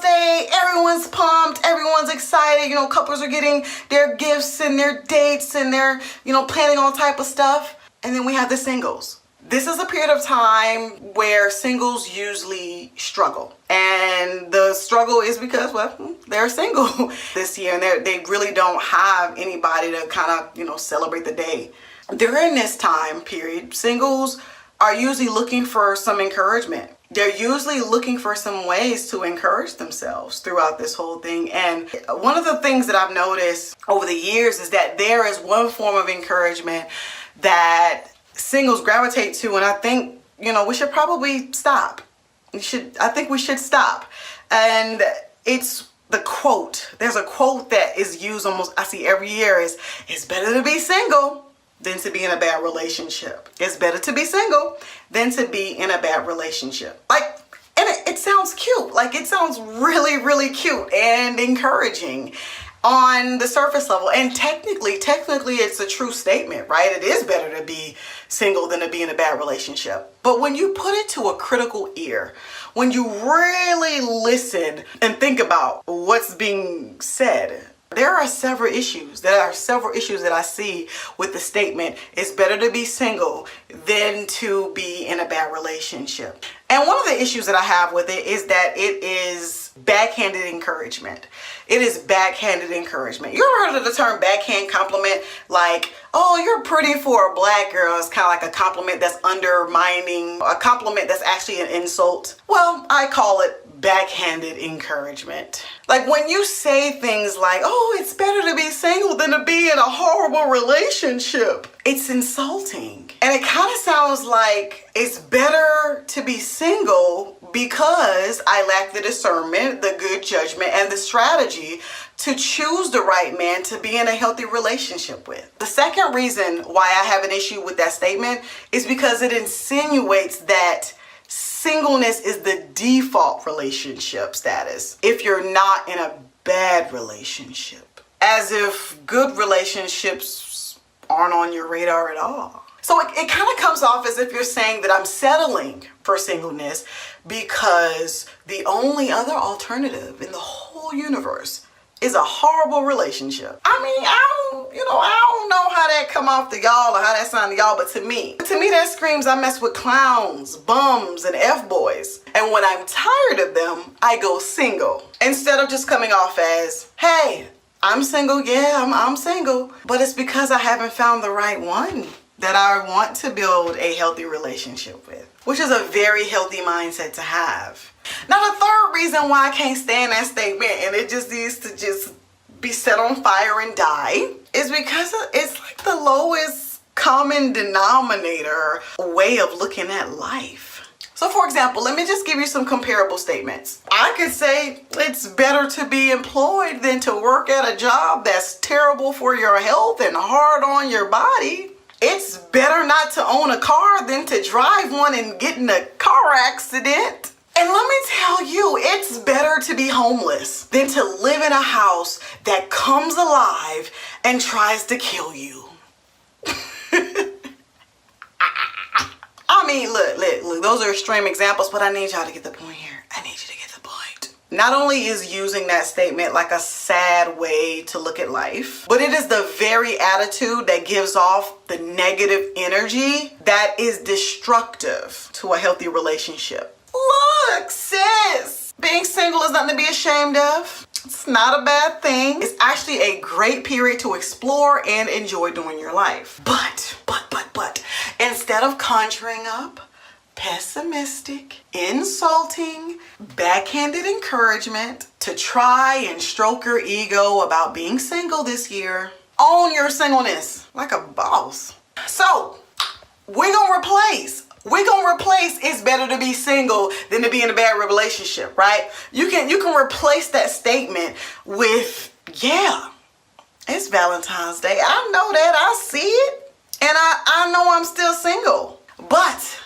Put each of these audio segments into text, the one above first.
Day, everyone's pumped, everyone's excited, you know, couples are getting their gifts and their dates and they're, you know, planning all type of stuff. And then we have the singles. This is a period of time where singles usually struggle. And the struggle is because, well, they're single this year and they really don't have anybody to kind of, you know, celebrate the day. During this time period, singles are usually looking for some encouragement. They're usually looking for some ways to encourage themselves throughout this whole thing. And one of the things that I've noticed over the years is that there is one form of encouragement that singles gravitate to, and I think, you know, we should probably stop. I think we should stop. And it's the quote. There's a quote that is used almost, I see every year, is it's better to be single than to be in a bad relationship. It's better to be single than to be in a bad relationship. Like, and it sounds cute. Like, it sounds really, really cute and encouraging on the surface level. And technically it's a true statement, right? It is better to be single than to be in a bad relationship. But when you put it to a critical ear, when you really listen and think about what's being said, there are several issues that I see with the statement, it's better to be single than to be in a bad relationship. And one of the issues that I have with it is that it is backhanded encouragement. It is backhanded encouragement. You ever heard of the term backhand compliment? Like, oh, you're pretty for a black girl. It's kind of like a compliment that's undermining, a compliment that's actually an insult. Well, I call it backhanded encouragement. Like when you say things like, oh, it's better to be single than to be in a horrible relationship, it's insulting. And it kind of sounds like it's better to be single because I lack the discernment, the good judgment, and the strategy to choose the right man to be in a healthy relationship with. The second reason why I have an issue with that statement is because it insinuates that singleness is the default relationship status if you're not in a bad relationship. As if good relationships aren't on your radar at all. So it kind of comes off as if you're saying that I'm settling for singleness because the only other alternative in the whole universe is a horrible relationship. I mean, I don't know how that come off to y'all or how that sound to y'all, but to me that screams I mess with clowns, bums, and F-boys. And when I'm tired of them, I go single. Instead of just coming off as, hey, I'm single, yeah, I'm single, but it's because I haven't found the right one that I want to build a healthy relationship with, which is a very healthy mindset to have. Now, the third reason why I can't stand that statement and it just needs to just be set on fire and die is because it's like the lowest common denominator way of looking at life. So for example, let me just give you some comparable statements. I could say it's better to be employed than to work at a job that's terrible for your health and hard on your body. It's better not to own a car than to drive one and get in a car accident. And let me tell you, it's better to be homeless than to live in a house that comes alive and tries to kill you. I mean, look, those are extreme examples, but I need y'all to get the point here. I need you to get the point. Not only is using that statement like a sad way to look at life, but it is the very attitude that gives off the negative energy that is destructive to a healthy relationship. Look, sis, being single is nothing to be ashamed of. It's not a bad thing. It's actually a great period to explore and enjoy during your life. But, instead of conjuring up pessimistic, insulting, backhanded encouragement to try and stroke your ego about being single this year, own your singleness like a boss. So, we're gonna replace it's better to be single than to be in a bad relationship, right? You can replace that statement with, yeah, it's Valentine's Day. I know that, I see it. And I know I'm still single. But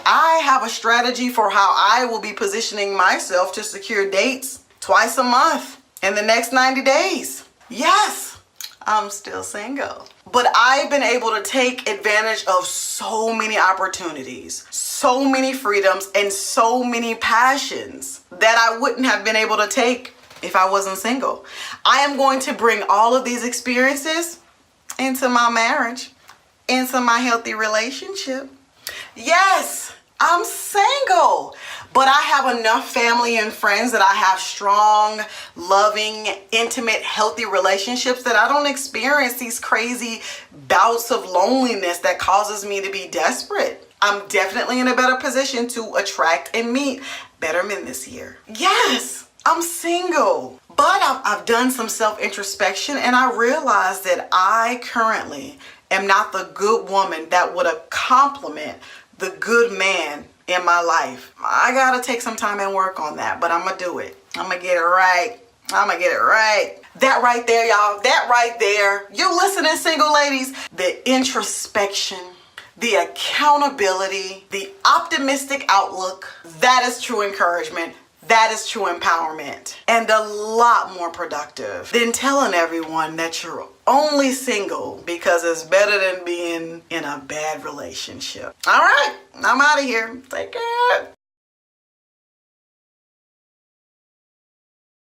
I have a strategy for how I will be positioning myself to secure dates twice a month in the next 90 days. Yes, I'm still single. But I've been able to take advantage of so many opportunities, so many freedoms, and so many passions that I wouldn't have been able to take if I wasn't single. I am going to bring all of these experiences into my marriage, into my healthy relationship. Yes, I'm single, but I have enough family and friends that I have strong, loving, intimate, healthy relationships that I don't experience these crazy bouts of loneliness that causes me to be desperate. I'm definitely in a better position to attract and meet better men this year. Yes, I'm single, but I've done some self-introspection and I realized that I currently am not the good woman that would complement the good man in my life. I gotta take some time and work on that, but I'm gonna do it. I'm gonna get it right. I'm gonna get it right. That right there, y'all. That right there. You listening, single ladies? The introspection, the accountability, the optimistic outlook, that is true encouragement. That is true empowerment, and a lot more productive than telling everyone that you're only single because it's better than being in a bad relationship. All right, I'm out of here. Take care.